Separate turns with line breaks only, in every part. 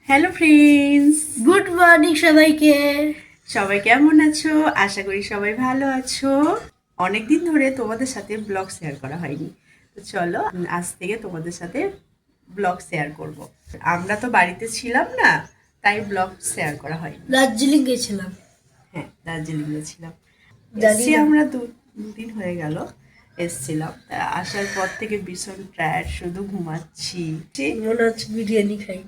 Hello friends,
good morning সবাইকে।
সবাই কেমন আছো? আশা করি সবাই ভালো আছো। অনেকদিন ধরে তোমাদের সাথে ব্লগ শেয়ার করা হয়নি, তো চলো আজ থেকে তোমাদের সাথে ব্লগ শেয়ার করব। আমরা তো বাড়িতে ছিলাম না, তাই ব্লগ শেয়ার করা হয়নি।
দার্জিলিং গেছিলাম।
হ্যাঁ, দার্জিলিং গেছিলাম।
জানি
এসছি
না।
আমরা দুদিন হয়ে গেল এসছিলাম। তা আসার পর থেকে ভীষণ টায়ার্ড, শুধু ঘুমাচ্ছি।
মনে হচ্ছে বিরিয়ানি খাই।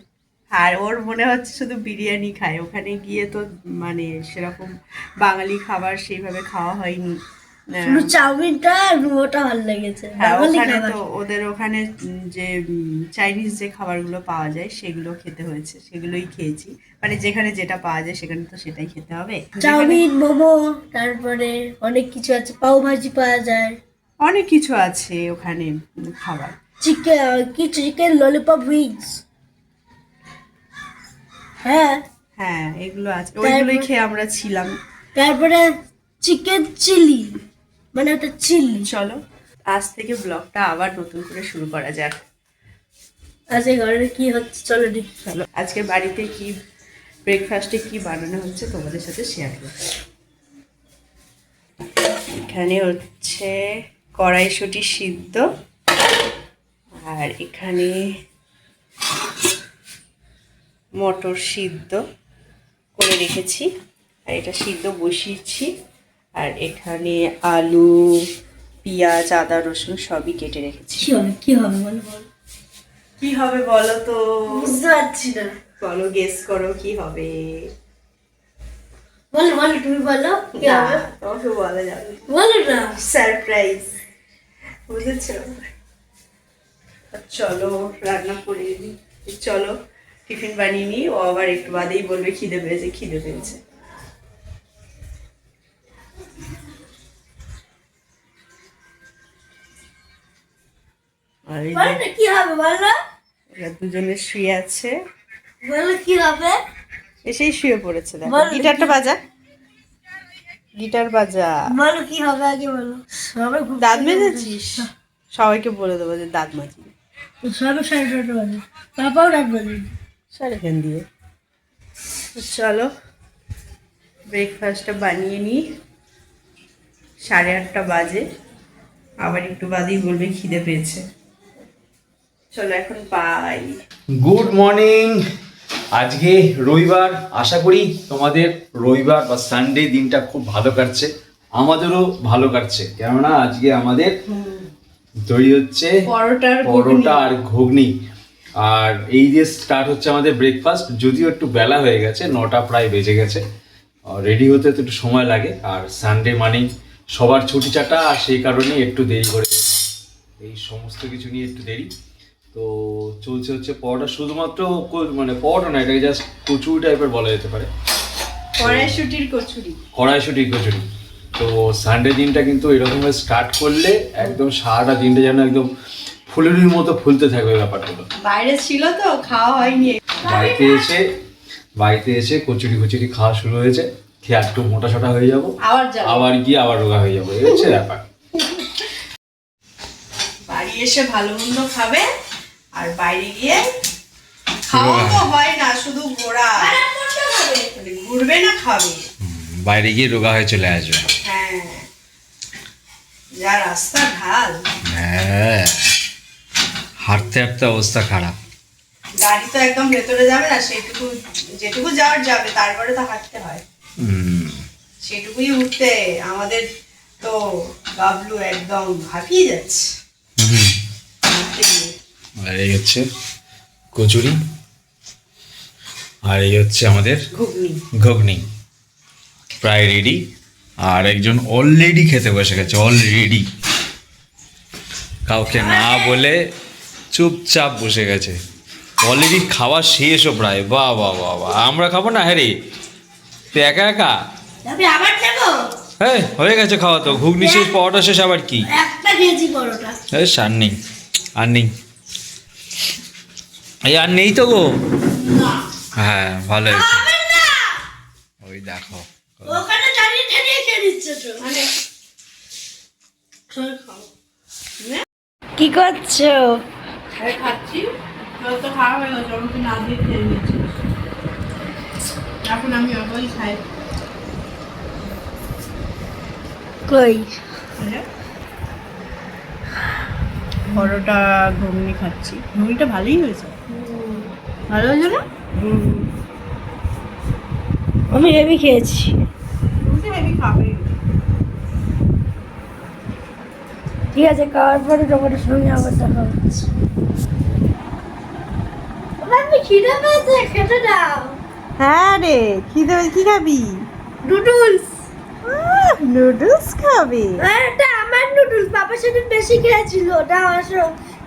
আর ওর মনে হচ্ছে শুধু বিরিয়ানি খায়। ওখানে গিয়ে তো মানে সেরকম বাঙালি খাবার সেইভাবে খাওয়া হয়নি।
শুধু চাউমিনটা আর মোমোটা ভালো লেগেছে।
হ্যাঁ,
বাঙালি
ওখানে
খাবার।
তো ওদের ওখানে যে চাইনিজ যে খাবারগুলো পাওয়া যায় সেগুলো খেতে হয়েছে, সেগুলোই খেয়েছি। মানে যেখানে যেটা পাওয়া যায় সেখানে তো সেটাই খেতে হবে।
চাউমিন, মোমো, তারপরে অনেক কিছু আছে। পাও ভাজি পাওয়া যায়।
অনেক কিছু আছে ওখানে খাবার।
Chicken lollipop wings. হ্যাঁ।
হ্যাঁ, এগুলো আছে, ওইগুলোই খেয়ে আমরা ছিলাম।
তারপরে চিকেন চিলি, মানে ওটা চিলি।
চলো আজ থেকে ব্লগটা আবার নতুন করে শুরু করা যাক।
আজকে ঘরে কি হচ্ছে চলো দেখি।
চলো আজকে বাড়িতে কি ব্রেকফাস্টে কি বানানো হচ্ছে তোমাদের সাথে শেয়ার করছি। এখানে হচ্ছে কড়াইশুঁটি সিদ্ধ, আর এখানে মটর সিদ্ধ করে রেখেছি, আর এটা সিদ্ধ বসিয়েছি। আর এখানে আলু, পেঁয়াজ, আদা, রসুন সবই কেটে রেখেছি।
কি হবে বলো।
কি হবে বলো তো?
বুঝতে পারছি না।
বলো, গেস করো কি হবে।
বলো বলো, তুমি বলো কি
না,
হবে।
তোমাকে বলা যাবে না।
বলো না।
সারপ্রাইজ, বুঝেছ? চলো রান্না করে নিই। চলো টিফিন বানিয়ে নিই, ও আবার একটু বাদেই বলবে খিদে পেয়েছে, খিদে পেয়েছে। আর এই
বলো
যে
না কি হবে বলো।
এরা দুজনে শুয়ে আছে,
বলো কি হবে।
এসেই শুয়ে পড়েছে। দেখো
বলো
গিটারটা
কি-
বাজা, গিটার বাজা।
বলো কি হবে আগে বলো। সবাই
দাঁত মেজেছিস? সবাইকে বলে দেবো যে দাঁত মাজি।
সবাই 9:30 বাজে। পাপাও রাত বাজে।
সাড়ে খান দিয়ে। তো চলো ব্রেকফাস্টটা বানিয়ে নিই। 8:30 বাজে, আবার একটু বাদেই বলবে খিদে পেয়েছে। চলো এখন পাই।
Good morning. আজকে রবিবার, আশা করি তোমাদের রবিবার বা সানডে দিনটা খুব ভালো কাটছে। আমাদেরও ভালো কাটছে, কেননা আজকে আমাদের তৈরি হচ্ছে পরোটা আর ঘুগনি। আর এই যে স্টার্ট হচ্ছে আমাদের ব্রেকফাস্ট। যদিও একটু বেলা হয়ে গেছে, 9টা প্রায় বেজে গেছে, রেডি হতে তো একটু সময় লাগে। আর সানডে মানেই সবার ছুটি চাটা, আর সেই কারণেই একটু দেরি করে এই সমস্ত কিছু নিয়ে একটু দেরি। তো চলছে হচ্ছে পরোটা, শুধুমাত্র মানে পরোটা না, এটাকে জাস্ট কচুরি টাইপের বলা যেতে পারে।
কড়াইশুঁটির কচুরি।
কড়াইশুঁটির কচুরি। তো সানডে দিনটা কিন্তু এরকমভাবে স্টার্ট করলে একদম সারাটা দিনটা যেন একদম ফুলের মতো ফুলতে থাকবে ব্যাপারগুলো।
বাইরে ছিল তো খাওয়া হয়নি।
বাড়িতে এসে কচুরি খাওয়া শুরু হয়েছে। খেয়ে একটু মোটা সোটা হয়ে যাবো,
আবার যাবো।
আবার গিয়ে আবার রোগা হয়ে যাবো, এই হচ্ছে ব্যাপার।
বাড়ি এসে ভালো মন্দ খাবে, আর বাইরে গিয়ে খাওয়া তো হয় না, শুধু ঘোরা। মানে ঘুরবে না, খাবে।
বাইরে গিয়ে রোগা হয়ে চলে আসবে।
হ্যাঁ, যা রাস্তা ঢাল।
হ্যাঁ, হাঁটতে হাঁটতে অবস্থা খারাপ।
গাড়ি তো একদম ভেতরে যাবে না, সেটুকু যেটুকু যাওয়ার যাবে, তারপরে তো হাঁটতে হয়। সেটুকুই উঠতে আমাদের তো বাবলু একদম হাঁপিয়ে যাচ্ছে হাঁটতে গিয়ে।
আর এই হচ্ছে কচুরি, আর এই হচ্ছে আমাদের
ঘুগনি।
ঘুগনি প্রায় রেডি। আর একজন অলরেডি খেতে বসে গেছে, অলরেডি কাউকে না বলে চুপচাপ বসে গেছে। অলরেডি খাওয়া শেষও প্রায়। বাহ বাহ বাহ বাহ, আমরা খাবো না? হ্যাঁ রে, তুই একা একা?
আমি আবার নেবো।
হ্যাঁ, হয়ে গেছে খাওয়া তো। ঘুগনি শেষ, পরোটা শেষ, আবার কি?
একটা কেজি পরোটা।
এই আর নেই, আর নেই, এই আর নেই তো গো। হ্যাঁ, ভালো হয়েছে।
খাবেন না।
ওই দেখো,
ওখানে দাঁড়িয়ে দাঁড়িয়ে খেয়ে দিচ্ছে তো। মানে কি করছো?
খাচ্ছি। তোর তো খাওয়া হয়ে গেছে, আমাকে না দিয়ে খেয়ে নিচ্ছিস। এখন আমি অল্পই খাই।
কই
পরোটা ঘুগনি খাচ্ছি। ঘুগনিটা ভালোই হয়েছে। ভালো হয়েছে না?
আমি হেভি খেয়েছি।
তুমি তো হেভি খাবে।
ঠিক আছে, খাওয়ার পরে তোমাদের সঙ্গে আবার দেখা হচ্ছে। আমি খিদে পেয়েছে, খেতে দাও।
হ্যাঁ রে, খিদে কি খাবি?
নুডলস।
নুডলস খাবি?
এটা আমার নুডলস, বাবা সেদিন বেশি খেয়েছিল। ওটা আসো,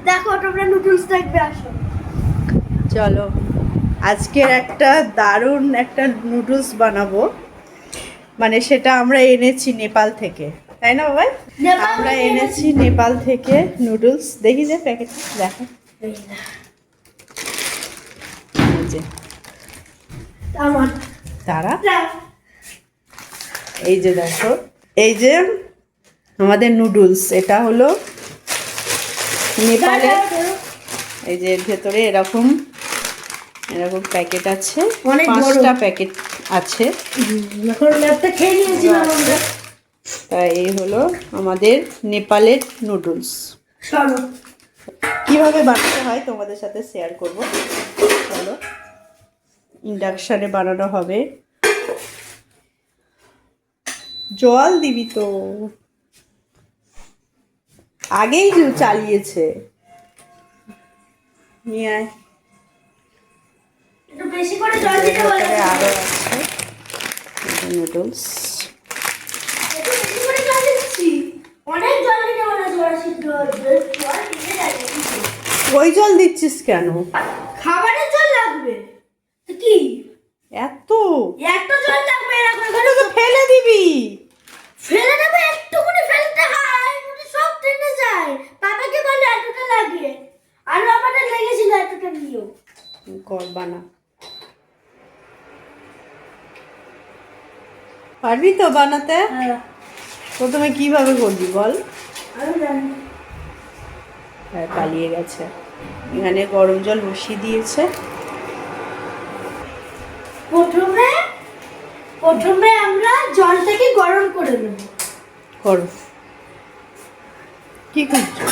দেখো তোমরা নুডলস দেখবে, আসো।
চলো, আজকের একটা দারুণ একটা নুডলস বানাবো। মানে সেটা আমরা এনেছি নেপাল থেকে, তাই না বাবা?
নেপাল
আমরা
থেকে
এনেছি নেপাল থেকে নুডলস। দেখি যে প্যাকেট দেখো, এই যে
আমার
তারা, এই যে দেখো, এই যে আমাদের নুডলস। এটা হলো নেপালের। এই যে এর ভেতরে এরকম এরকম প্যাকেট আছে,
অনেক বড়।
5টা প্যাকেট আছে।
এখন ল্যাপটা খেয়ে নিয়েছিলাম আমরা।
তাই এই হলো আমাদের নেপালের নুডলস।
চলো
কিভাবে বানাতে হয় তোমাদের সাথে শেয়ার করব। চলো, ইন্ডাকশানে বানানো হবে। জল দিবি তো, আগেই চালিয়েছে। নিয়ে আয়।
একটু বেশি করে জল দিতে বলো।
এরপরে আরো আছে নুডলস।
একটু বেশি করে জল দিচ্ছি। অনেক জল দিতে বলো, জল সিদ্ধ হচ্ছে। জল দিতে যাবে।
ওই জল দিচ্ছিস কেন?
খাবারের জল লাগবে তো কি?
এত
এত জল লাগবে এরকম
এটা তো ফেলে দিবি।
ফেলে দেবে, একটুখানি ফেলতে হয়, মানে সব টেনে যায়। বাবাকে বলে এতটা লাগে, আর আমাদের লেগেছিল এতটা নিও।
কর, বানা। পারবি তো বানাতে?
হ্যাঁ
প্রথমে কিভাবে করবি বল?
আমি জানি।
হ্যাঁ, পালিয়ে গেছে। এখানে গরম জল বসিয়ে দিয়েছে।
প্রথমে আমরা জলটাকে গরম করে নেব।
করো, কি করছো?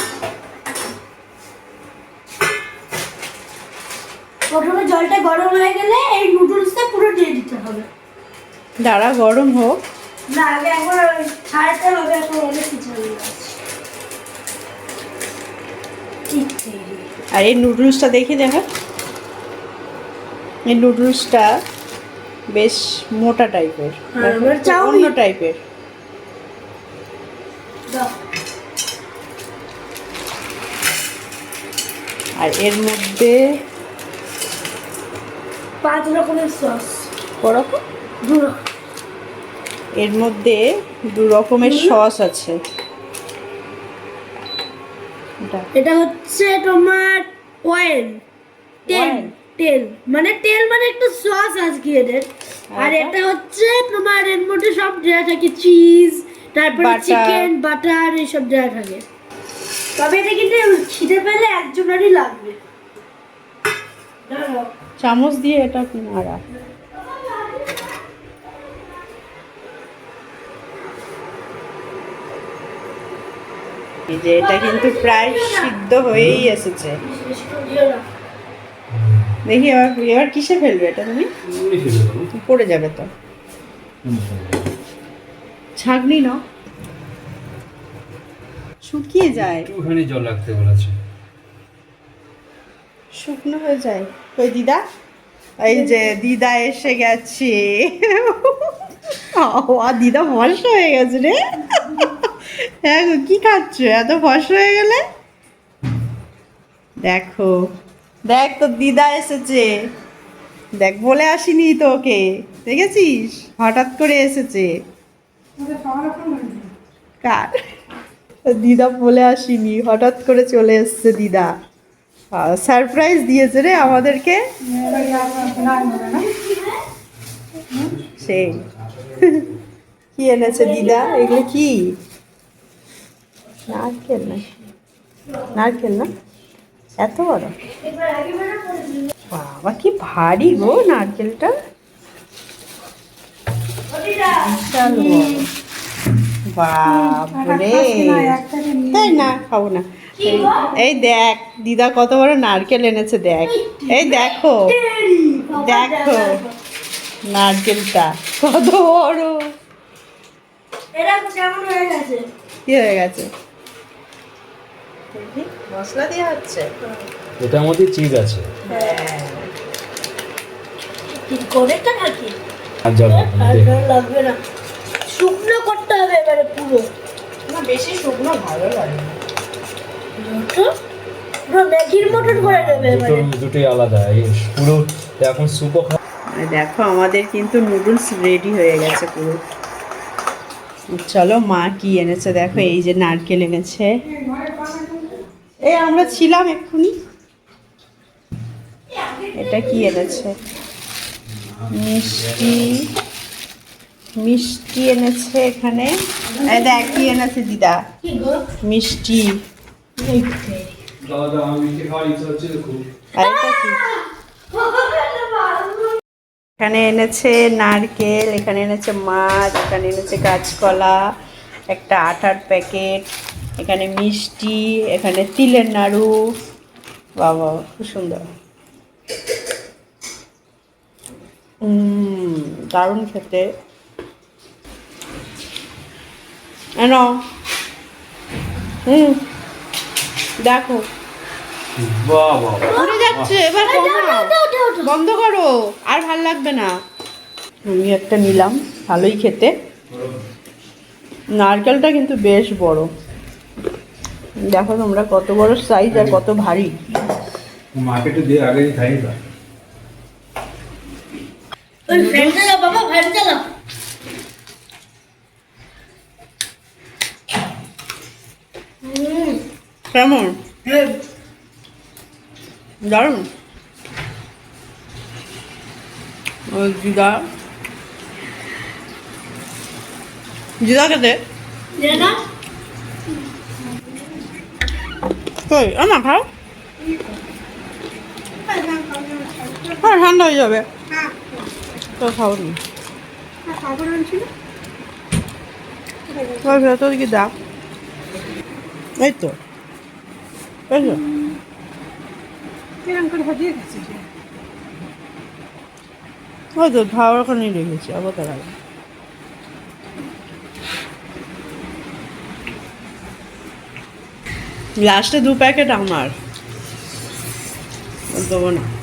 প্রথমে জলটা গরম হয়ে গেলে এই নুডলসটা পুরো দিয়ে দিতে হবে।
দাঁড়া, গরম হোক।
না, আগে একবার ছাড়তে হবে, এখন অনেক কিছু হয়ে গেছে।
আর এই নুডলসটা দেখি দেখা। এই নুডলসটা বেশ মোটা টাইপের,
হ্যাঁ, এবার চাউমিন।
অন্য টাইপের।
দাও।
আর এর মধ্যে
5 রকমের সস।
ওরকম
দু রকম।
এর মধ্যে 2 রকমের সস আছে।
এটা হচ্ছে তোমার অয়েল, তেল।
Oil?
তেল মানে একটা সস আজকে এদের। আর
এটা?
এটা হচ্ছে তোমার, এর মধ্যে সব দেওয়া থাকে, চিজ, তারপরে
Butter.
চিকেন, বাটার, এইসব দেওয়া থাকে। তবে এটা কিন্তু খিদে পেলে একজনেরই লাগবে। দাঁড়াও।
চামচ দিয়ে এটা নাড়া। এই যে এটা কিন্তু প্রায় সিদ্ধ হয়েই এসেছে।
বেশি করে দিও না।
দেখি এবার এবার কিসে ফেলবে এটা তুমি? পড়ে যাবে তো। ছাঁকনি না, শুকিয়ে যায়,
একটুখানি জল রাখতে বলেছে।
শুকনো হয়ে যায়। ওই দিদা, এই যে দিদা এসে গেছে। আর দিদা ফর্সা হয়ে গেছে রে। হ্যাঁ গো, কি খাচ্ছ এত ফর্সা হয়ে গেলে? দেখো, দেখ তোর দিদা এসেছে। দেখ, বলে আসিনি তোকে, দেখেছিস? হঠাৎ করে এসেছে। কার? তোর দিদা বলে আসিনি, হঠাৎ করে চলে এসেছে দিদা। সারপ্রাইজ দিয়েছে রে আমাদেরকে। সেই কি এনেছে দিদা? এগুলো কি? নারকেল না? নারকেল না? এত বড়?
এবার আগে বেলা করে দিই।
বাবা কি ভারী গো নারকেলটা,
ওদিরা
বিশাল বড়। বাপরে, তাই না, খাবো না। এই দেখ দিদা কত বড় নারকেল এনেছে, দেখ, এই দেখো দেখো নারকেলটা কত বড়।
এরা কেমন হয়ে গেছে?
কি হয়ে গেছে? মশলা দেওয়া হচ্ছে।
এটার মধ্যে চিজ আছে।
কি করে তা নাকি?
আর যাবে
আর ভালো লাগবে না, শুকনো করতে হবে এবারে পুরো।
না বেশি শুকনো ভালো লাগে না।
পুরো ম্যাগির মতন করে দেবে এবারে।
দুটোই আলাদা, এই পুরো এখন সুপও
দেখো আমাদের কিন্তু নুডলস রেডি হয়ে গেছে পুরো। চলো মা কি এনেছে দেখো, এই যে নারকেল এনেছে, এই আমরা ছিলাম এক্ষুনি। এটা কি এনেছে? মিষ্টি, মিষ্টি এনেছে এখানে। এই দেখ কি এনেছে দিদা,
কি গো?
মিষ্টি।
দাদা আমার মিষ্টি খাওয়ার ইচ্ছা হচ্ছে খুব।
আর এটা কি? এখানে এনেছে নারকেল, এখানে এনেছে মাছ, এখানে এনেছে কাঁচকলা, একটা আটার প্যাকেট, এখানে মিষ্টি, এখানে তিলের নাড়ু। বাবা খুব সুন্দর, দারুণ খেতে। এনো দেখো
বাহ বাহ
উড়ে যাচ্ছে, এবার কমাও, বন্ধ করো, আর ভাল লাগবে না। আমি একটা নিলাম, ভালোই খেতে। নারকেলটা কিন্তু বেশ বড়, দেখো তোমরা কত বড় সাইজ আর কত ভারী।
মার্কেটে দিয়ে আগে খাই না।
ওই ফ্যান চালাও বাবা, ফ্যান চালাও।
কেমন? দারুণ। ওই দিদা, দিদা খেতে
না
কই না খাও, হ্যাঁ ঠান্ডা হয়ে যাবে তো খাও নি। ওই ভেতর কি দাও, এই তো এই তো। ওই তো খাওয়ার ওখানেই রেখেছি, আবার তারা লাস্টে 2 প্যাকেট আমার দেবো না।